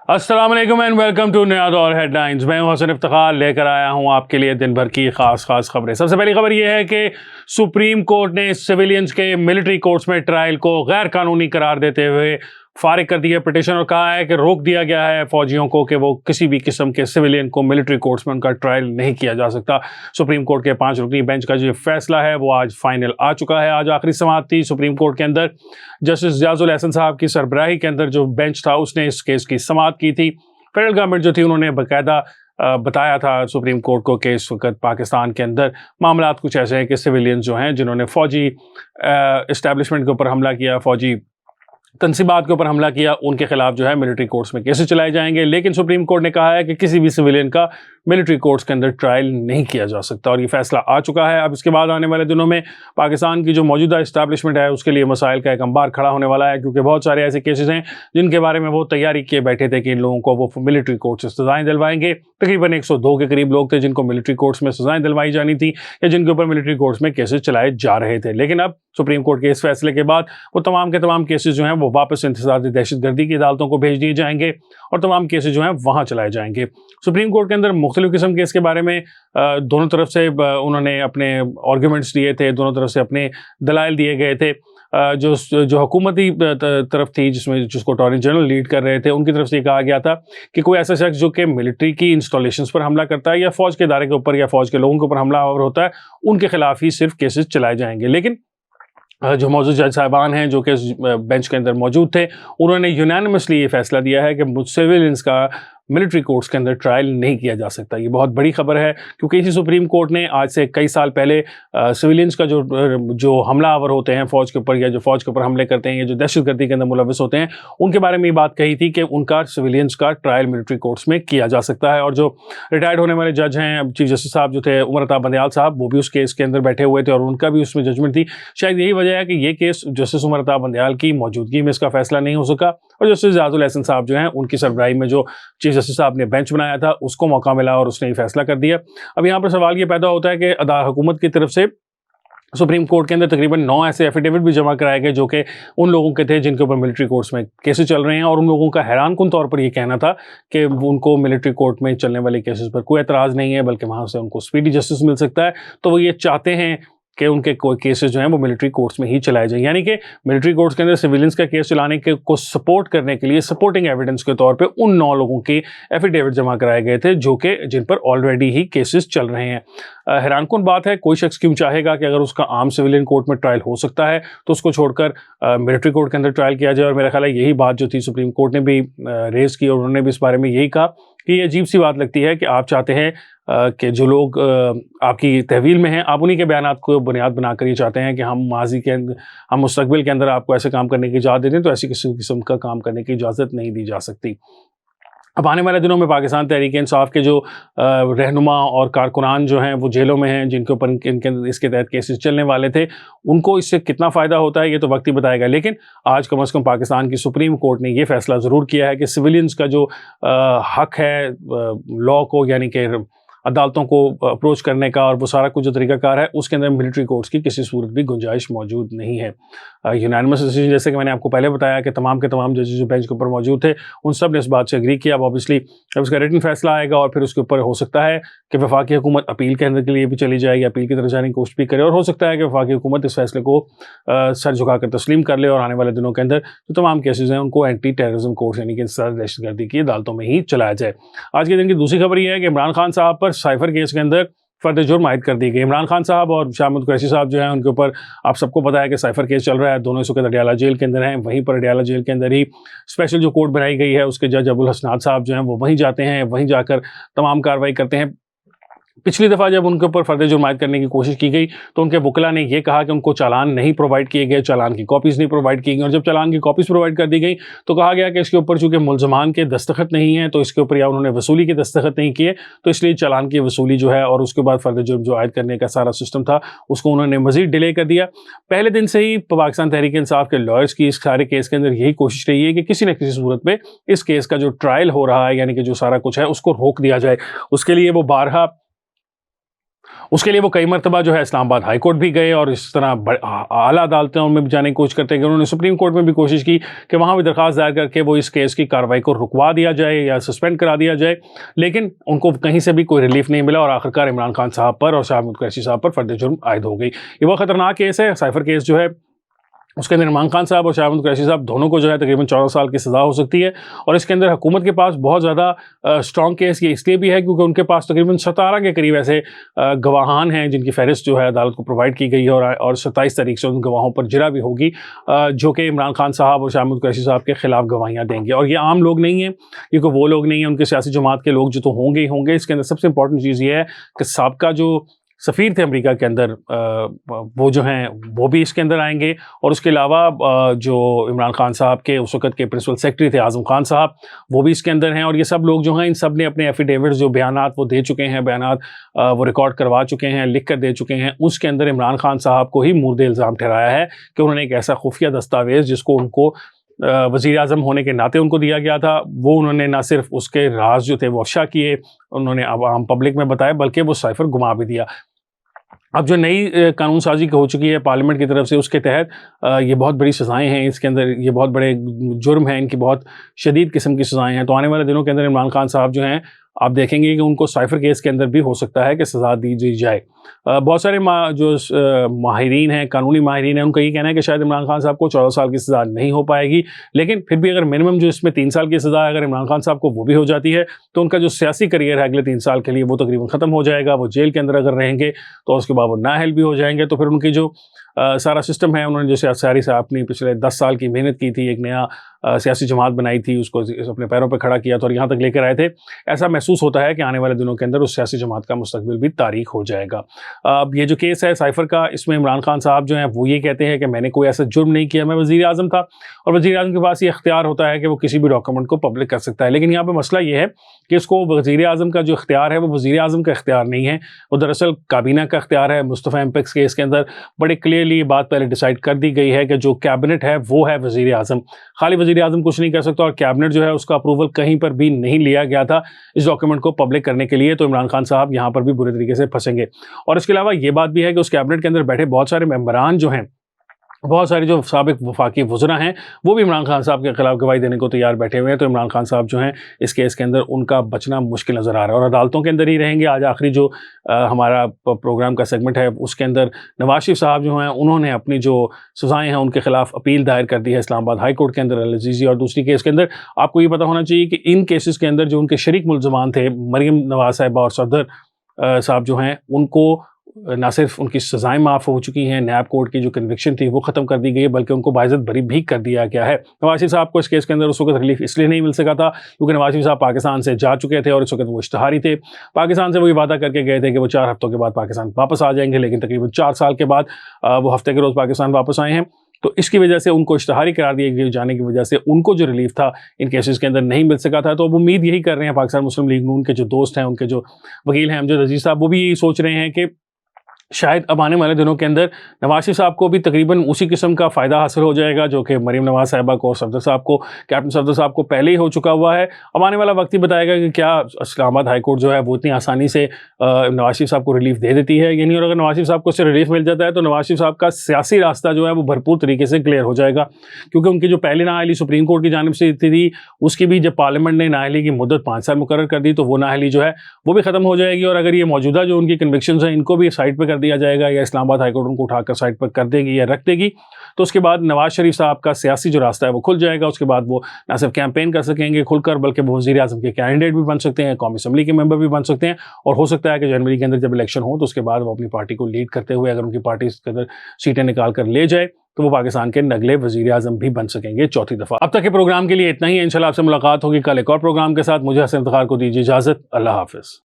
अस्सलाम वालेकुम and welcome to नया दौर हेडलाइंस। मैं हसन इफ्तिखार लेकर आया हूं आपके लिए दिन भर की खास खबरें। सबसे पहली खबर यह है कि सुप्रीम कोर्ट ने सिविलियंस के मिलिट्री कोर्ट्स में ट्रायल को गैर कानूनी करार देते हुए फारिग कर दिया पिटीशन और कहा है कि रोक दिया गया है फौजियों को कि वो किसी भी किस्म के सिविलियन को मिलिट्री कोर्ट्स में उनका ट्रायल नहीं किया जा सकता। सुप्रीम कोर्ट के 5 रुकनी बेंच का जो फैसला है वो आज फाइनल आ चुका है। आज आखिरी समाअत थी सुप्रीम कोर्ट के अंदर। जस्टिस जियाजुल एहसन साहब की सरबराही के अंदर जो बेंच था उसने इस केस की समाअत की थी। फेडरल गवर्नमेंट जो थी उन्होंने बाकायदा बताया था सुप्रीम कोर्ट को कि इस वक्त पाकिस्तान के अंदर मामला कुछ ऐसे हैं कि सिविलियंस जो हैं जिन्होंने फौजी इस्टेब्लिशमेंट के ऊपर हमला किया, फौजी तनसीबात के ऊपर हमला किया, उनके खिलाफ जो है मिलिट्री कोर्ट्स में केसेस चलाए जाएंगे। लेकिन सुप्रीम कोर्ट ने कहा है कि किसी भी सिविलियन का मिलिट्री कोर्ट्स के अंदर ट्रायल नहीं किया जा सकता और ये फैसला आ चुका है। अब इसके बाद आने वाले दिनों में पाकिस्तान की जो मौजूदा इस्टेब्लिशमेंट है उसके लिए मसाइल का एक अंबार खड़ा होने वाला है, क्योंकि बहुत सारे ऐसे केसेस हैं जिनके बारे में वो तैयारी किए बैठे थे कि इन लोगों को वो मिलिट्री कोर्ट से सजाएं दिलवाएंगे। तकरीबन 102 के करीब लोग थे जिनको मिलिट्री कोर्ट्स में सजाएं दिलवाई जानी थी या जिनके ऊपर मिलिट्री कोर्ट्स में केसेस चलाए जा रहे थे। लेकिन अब सुप्रीम कोर्ट के इस फैसले के बाद वो तमाम के तमाम केसेस जो हैं वो वापस इंतसराती दहशतगर्दी की अदालतों को भेज दिए जाएंगे और तमाम केसेस जो हैं वहाँ चलाए जाएंगे। सुप्रीम कोर्ट के अंदर मुख्तलिफ किस्म के इसके बारे में दोनों तरफ से उन्होंने अपने आर्ग्यूमेंट्स दिए थे, दोनों तरफ से अपने दलाइल दिए गए थे। जो हुकूमती तरफ थी जिसको अटॉर्नी जनरल लीड कर रहे थे, उनकी तरफ से कहा गया था कि कोई ऐसा शख्स जो कि मिलिट्री की इंस्टॉलेशंस पर हमला करता है या फौज के इदारे के ऊपर या फौज के लोगों के ऊपर हमला होता है उनके खिलाफ ही सिर्फ केसेस चलाए जाएंगे। लेकिन जो मौजूद जज साहिबान हैं जो कि बेंच के अंदर मौजूद थे, उन्होंने यूनानिमसली ये फैसला दिया है कि सिविलियंस का मिलिट्री कोर्ट्स के अंदर ट्रायल नहीं किया जा सकता। ये बहुत बड़ी खबर है क्योंकि इसी सुप्रीम कोर्ट ने आज से कई साल पहले सिविलियंस का जो हमलावर होते हैं फौज के ऊपर या जो फौज के ऊपर हमले करते हैं या जो दहशतगर्दी के अंदर मुलविस होते हैं उनके बारे में ये बात कही थी कि उनका सिविलियंस का ट्रायल मिलिट्री कोर्ट्स में किया जा सकता है। और जो रिटायर्ड होने वाले जज हैं चीफ जस्टिस साहब जो थे उमर अता बंदयाल साहब, वो भी उस केस के अंदर बैठे हुए थे और उनका भी उसमें जजमेंट थी। शायद यही वजह है कि ये केस जस्टिस उमर अता बंदयाल की मौजूदगी में इसका फैसला नहीं हो सका और जस्टिस जियाजुल एहसन साहब जो हैं उनकी सरबराही में जो चीफ जस्टिस साहब ने बेंच बनाया था उसको मौका मिला और उसने ये फैसला कर दिया। अब यहाँ पर सवाल ये पैदा होता है कि हुकूमत की तरफ से सुप्रीम कोर्ट के अंदर तकरीबन 9 ऐसे एफिडेविट भी जमा कराए गए जो कि उन लोगों के थे जिनके ऊपर मिलिट्री कोर्ट्स में केसेस चल रहे हैं और उन लोगों का हैरानकुन तौर पर यह कहना था कि उनको मिलिट्री कोर्ट में चलने वाले केसेस पर कोई एतराज़ नहीं है बल्कि वहाँ से उनको स्पीडी जस्टिस मिल सकता है। तो वो ये चाहते हैं कि उनके कोई केसेस जो हैं वो मिलिट्री कोर्ट्स में ही चलाए जाएं, यानी कि मिलिट्री कोर्ट्स के अंदर सिविलियंस का केस चलाने के को सपोर्ट करने के लिए सपोर्टिंग एविडेंस के तौर पे उन 9 लोगों के एफिडेविट जमा कराए गए थे जो कि जिन पर ऑलरेडी ही केसेस चल रहे हैं। हैरानकुन बात है, कोई शख्स क्यों चाहेगा कि अगर उसका आम सिविलियन कोर्ट में ट्रायल हो सकता है तो उसको छोड़कर मिलिट्री कोर्ट के अंदर ट्रायल किया जाए। और मेरा ख्याल है यही बात जो थी सुप्रीम कोर्ट ने भी रेज़ की और उन्होंने भी इस बारे में यही कहा कि ये अजीब सी बात लगती है कि आप चाहते हैं कि जो लोग आपकी तहवील में हैं आप उन्हीं के बयानात को बुनियाद बनाकर ये चाहते हैं कि हम माजी के अंदर हम मुस्तकबिल के अंदर आपको ऐसे काम करने की इजाज़त देते हैं, तो ऐसी किसी किस्म का काम करने की इजाज़त नहीं दी जा सकती। अब आने वाले दिनों में पाकिस्तान तहरीक इंसाफ के जो रहनुमा और कारकुनान जो हैं वो जेलों में हैं जिनके ऊपर इनके इसके तहत केसेस चलने वाले थे, उनको इससे कितना फ़ायदा होता है ये तो वक्त ही बताएगा। लेकिन आज कम से कम पाकिस्तान की सुप्रीम कोर्ट ने ये फैसला ज़रूर किया है कि सिविलियंस का जो हक है लॉ को यानी कि अदालतों को अप्रोच करने का और वो सारा कुछ जो तरीकाकार है उसके अंदर मिलिट्री कोर्ट्स की किसी सूरत भी गुंजाइश मौजूद नहीं है। यूनानिमस डिसीजन जैसे कि मैंने आपको पहले बताया कि तमाम के तमाम जजेस जो बेंच के ऊपर मौजूद थे उन सब ने इस बात से एग्री किया। अब ऑब्वियसली जब उसका रिटन फैसला आएगा और फिर उसके ऊपर हो सकता है कि वफाकी हुकूमत अपील के अंदर के लिए भी चली जाएगी, अपील की तरफ जाने की कोशिश भी करे और हो सकता है कि वफाकी हुकूमत इस फैसले को सर झुकाकर तस्लीम कर ले और आने वाले दिनों के अंदर जो तमाम केसेज हैं उनको एंटी टेररिज्म कोर्ट यानी कि दहशतगर्दी की अदालतों में ही चलाया जाए। आज के दिन की दूसरी खबर यह है कि इमरान खान साहब पर साइफर केस के अंदर फर्द जुर्म आयद कर दी गई। इमरान खान साहब और शाह महमूद कुरैशी साहब जो हैं उनके ऊपर आप सबको पता है कि साइफर केस चल रहा है। दोनों इस वक्त अडयाला जेल के अंदर हैं। वहीं पर अडयाला जेल के अंदर ही स्पेशल जो कोर्ट बनाई गई है उसके जज अबुल हसनाद साहब जो हैं वो वहीं जाते हैं, वहीं जाकर तमाम कार्रवाई करते हैं। पिछली दफ़ा जब उनके ऊपर फर्द जुर्म आयद करने की कोशिश की गई तो उनके वकीला ने यह कहा कि उनको चालान नहीं प्रोवाइड किए गए, चालान की कॉपीज़ नहीं प्रोवाइड की गई और जब चालान की कॉपीज़ प्रोवाइड कर दी गई तो कहा गया कि इसके ऊपर चूँकि मुलजमान के दस्तखत नहीं हैं तो इसके ऊपर या उन्होंने वसूली के दस्तखत नहीं किए तो इसलिए चालान की वसूली जो है और उसके बाद फर्द जुर्म जो आयद करने का सारा सिस्टम था उसको उन्होंने मज़ीद डिले कर दिया। पहले दिन से ही पाकिस्तान तहरीक इंसाफ के लॉयर्स की इस सारे केस के अंदर यही कोशिश रही है कि किसी न किसी सूरत में इस केस का जो ट्रायल हो रहा है यानी कि जो सारा कुछ है उसको रोक दिया जाए। उसके लिए वो बारहा उसके लिए वो कई मरतबा जो है इस्लामाबाद हाई कोर्ट भी गए और इस तरह आला अदालतों में भी जाने की कोशिश करते हैं कि उन्होंने सुप्रीम कोर्ट में भी कोशिश की कि वहाँ भी दरख्वास्त दायर करके वो इस केस की कार्रवाई को रुकवा दिया जाए या सस्पेंड करा दिया जाए, लेकिन उनको कहीं से भी कोई रिलीफ नहीं मिला और आखिरकार इमरान खान साहब पर और शाह महमूद कुरैशी साहब पर फर्द जुर्म आयद हो गई। ये बहुत खतरनाक केस है। साइफर केस जो है उसके अंदर इमरान खान साहब और शाह महमूद कुरैशी साहब दोनों को जो है तकरीबन 14 साल की सज़ा हो सकती है और इसके अंदर हुकूमत के पास बहुत ज़्यादा स्ट्रॉन्ग केस ये इसलिए भी है क्योंकि उनके पास तकरीबन 17 के करीब ऐसे गवाहान हैं जिनकी फहरिस्त जो है अदालत को प्रोवाइड की गई है और 27 तारीख से उन गवाहों पर जिरा भी होगी जो कि इमरान खान साहब और शाह महमूद कुरैशी साहब के खिलाफ गवाहियाँ देंगे। और ये आम लोग नहीं हैं, क्योंकि वो लोग नहीं हैं, उनके सियासी जमात के लोग जो तो होंगे ही होंगे। इसके अंदर सबसे इंपॉर्टेंट चीज़ ये है कि साबका जो सफ़ीर थे अमेरिका के अंदर वो जो हैं वो भी इसके अंदर आएंगे और उसके अलावा जो इमरान खान साहब के उस वक़्त के प्रिंसिपल सेक्रेटरी थे आज़म खान साहब, वो भी इसके अंदर हैं। और ये सब लोग जो हैं इन सब ने अपने एफिडेविट्स जो बयानात वो दे चुके हैं, बयानात वो रिकॉर्ड करवा चुके हैं, लिख कर दे चुके हैं। उसके अंदर इमरान खान साहब को ही मुर्द इल्ज़ाम ठहराया है कि उन्होंने एक ऐसा खुफिया दस्तावेज़ जिसको उनको वज़ीर आज़म होने के नाते उनको दिया गया था, वो उन्होंने ना सिर्फ उसके राज जो थे वो अफ़शा किए, उन्होंने आम पब्लिक में बताया, बल्कि वो साइफ़र घुमा भी दिया। अब जो नई कानून साजी हो चुकी है पार्लियामेंट की तरफ से, उसके तहत ये बहुत बड़ी सज़ाएँ हैं, इसके अंदर ये बहुत बड़े जुर्म हैं, इनकी बहुत शदीद किस्म की सज़ाएँ हैं। तो आने वाले दिनों के अंदर इमरान खान साहब जो हैं आप देखेंगे कि उनको साइफ़र केस के अंदर भी हो सकता है कि सज़ा दी जाए। बहुत सारे माहिरीन हैं, कानूनी माहिरीन हैं, उनका ये कहना है कि शायद इमरान खान साहब को 14 साल की सज़ा नहीं हो पाएगी, लेकिन फिर भी अगर मिनिमम जो इसमें 3 साल की सज़ा है अगर इमरान खान साहब को वो भी हो जाती है तो उनका जो सियासी करियर है अगले 3 साल के लिए वो तकरीबन ख़त्म हो जाएगा। वो जेल के अंदर अगर रहेंगे तो उसके बाद वो नाअहल भी हो जाएंगे। तो फिर उनकी जो सारा सिस्टम है, उन्होंने जैसे सारी से अपनी पिछले 10 साल की मेहनत की थी, एक नया सियासी जमात बनाई थी, उसको अपने पैरों पर खड़ा किया था और यहाँ तक लेकर आए थे, ऐसा महसूस होता है कि आने वाले दिनों के अंदर उस सियासी जमात का मुस्तकबिल भी तारीख हो जाएगा। अब ये जो केस है साइफ़र का, इसमें इमरान खान साहब जो हैं वो ये कहते हैं कि मैंने कोई ऐसा जुर्म नहीं किया, मैं वज़ीर आज़म था और वज़ीर आज़म के पास ये इख्तियार होता है कि वो किसी भी डॉक्यूमेंट को पब्लिक कर सकता है। लेकिन यहाँ पर मसला ये है कि इसको वज़ीर आज़म का जो इख्तियार है वो वज़ीर आज़म का इख्तियार नहीं है, वो दरअसल काबीना का इख्तियार है। मुस्तफ़ा एमपेक्स केस के अंदर बड़े क्लियरली ये बात पहले डिसाइड कर दी गई है कि जो कैबिनेट है वो है वज़ीर आज़म, खाली वज़ीर आज़म कुछ नहीं कर सकता और कैबिनेट जो है उसका अप्रूवल कहीं पर भी नहीं लिया गया था इस डॉक्यूमेंट को पब्लिक करने के लिए। तो इमरान खान साहब यहाँ पर भी बुरे तरीके से फंसेंगे। और इसके अलावा ये बात भी है कि उस कैबिनेट के अंदर बैठे बहुत सारे मेंबरान जो हैं, बहुत सारे जो साबिक वफाकी वज़रा हैं, वो भी इमरान खान साहब के खिलाफ गवाही देने को तैयार बैठे हुए हैं। तो इमरान खान साहब जो हैं इस केस के अंदर उनका बचना मुश्किल नज़र आ रहा है और अदालतों के अंदर ही रहेंगे। आज आखिरी जो हमारा प्रोग्राम का सेगमेंट है उसके अंदर नवाज शरीफ साहब जो हैं उन्होंने अपनी जो सज़ाएँ हैं उनके खिलाफ अपील दायर कर दी है इस्लामाबाद हाई कोर्ट के अंदर अल अज़ीज़ी। और दूसरी केस के अंदर आपको ये पता होना चाहिए कि इन केसेस के अंदर जो उनके शरीक मुल्ज़मान थे, मरीम नवाज़ साहिबा और सफदर साहब जो हैं, उनको ना सिर्फ उनकी सज़ाएँ माफ़ हो चुकी हैं, नैब कोर्ट की जो कन्विक्शन थी वो ख़त्म कर दी गई है, बल्कि उनको बाइज़्ज़त बरी भी कर दिया गया है। नवाज शरीफ साहब को इस केस के अंदर उस वक़्त रिलीफ इसलिए नहीं मिल सका था क्योंकि नवाज शरीफ साहब पाकिस्तान से जा चुके थे और इस वक़्त वो इश्तिहारी थे। पाकिस्तान से वो ये वादा करके गए थे कि वो 4 हफ़्तों के बाद पाकिस्तान वापस आ जाएंगे, लेकिन तकरीबन 4 साल के बाद वो हफ़्ते के रोज़ पाकिस्तान वापस आए हैं। तो इसकी वजह से उनको इश्तिहारी करार दिए गए जाने की वजह से उनको जो रिलीफ था इन केसेस के अंदर नहीं मिल सका था। तो अब उम्मीद यही कर रहे हैं पाकिस्तान मुस्लिम लीग नून के जो दोस्त हैं, उनके जो वकील हैं अमजद अजीज़ साहब, वो भी यही सोच रहे हैं कि शायद अब आने वाले दिनों के अंदर नवाज शरीफ साहब को भी तकरीबन उसी किस्म का फ़ायदा हासिल हो जाएगा जो कि मरीम नवाज साहिबा को और सफदर साहब को, कैप्टन सफदर साहब को पहले ही हो चुका हुआ है। अब आने वाला वक्त ही बताएगा कि क्या इस्लामाबाद हाई कोर्ट जो है वो इतनी आसानी से नवाज शरीफ साहब को रिलीफ दे देती है या नहीं। और अगर नवाज शरीफ साहब को उससे रिलीफ मिल जाता है तो नवाज शरीफ साहब का सियासी रास्ता जो है वो भरपूर तरीके से क्लियर हो जाएगा, क्योंकि उनकी जो पहली नाअहली सुप्रीम कोर्ट की जानिब से थी उसकी भी जब पार्लियामेंट ने नाअहली की मुद्दत 5 साल मुकर्रर कर दी तो वो नाअहली जो है वो भी ख़त्म हो जाएगी। और अगर ये मौजूदा जो उनकी कन्विक्शंस हैं इनको भी साइड पर कर दिया जाएगा या इस्लामाबाद हाई कोर्ट उनको उठाकर साइड पर कर देगी या रख देगी, तो उसके बाद नवाज शरीफ साहब का सियासी जो रास्ता है वो खुल जाएगा। उसके बाद वो ना सिर्फ कैंपेन कर सकेंगे खुलकर, बल्कि वो वज़ीर आज़म के कैंडिडेट भी बन सकते हैं, कौमी असम्बली के मेंबर भी बन सकते हैं। और हो सकता है कि जनवरी के अंदर जब इलेक्शन हो तो उसके बाद वो अपनी पार्टी को लीड करते हुए अगर उनकी पार्टी इसके अंदर सीटें निकाल कर ले जाए तो वो पाकिस्तान के अगले वज़ीर आज़म भी बन सकेंगे 4थी दफ़ा। अब तक के प्रोग्राम के लिए इतना ही है। इंशाल्लाह आपसे मुलाकात होगी कल एक और प्रोग्राम के साथ। मुझे हसन इफ्तिखार को दीजिए इजाज़त। अल्लाह हाफ़िज़।